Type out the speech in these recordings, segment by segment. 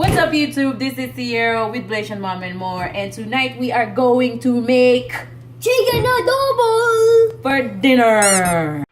What's up YouTube? This is Sierra with Blaze and Mom and More, and tonight we are going to make chicken adobo for dinner.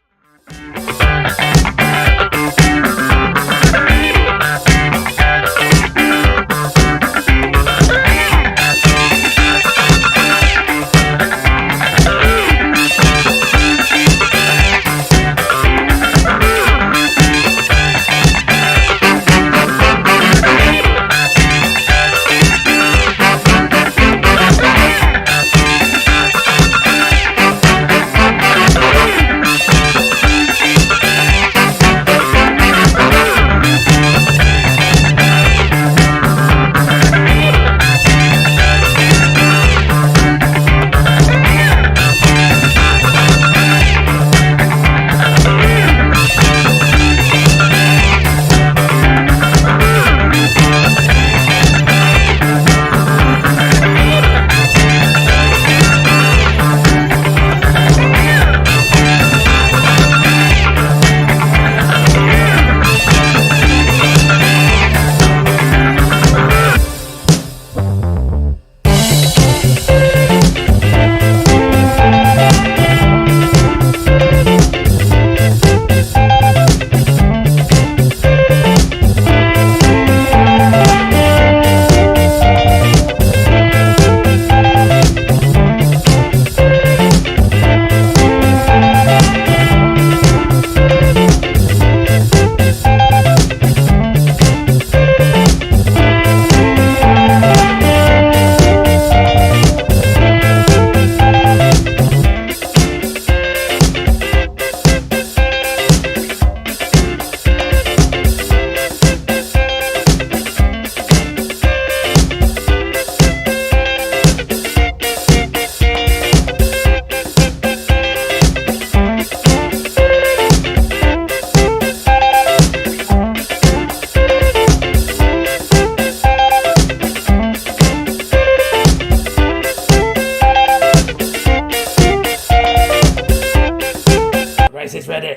Rice is ready.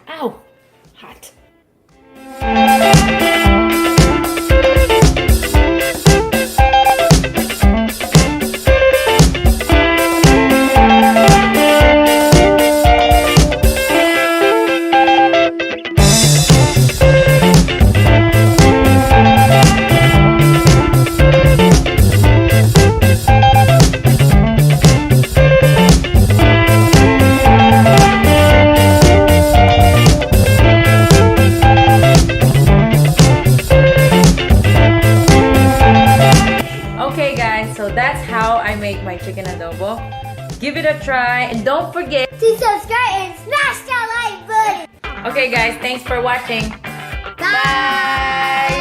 Ow! Hot. Okay guys, so that's how I make my chicken adobo. Give it a try and don't forget to subscribe and smash that like button. Okay guys, thanks for watching. Bye.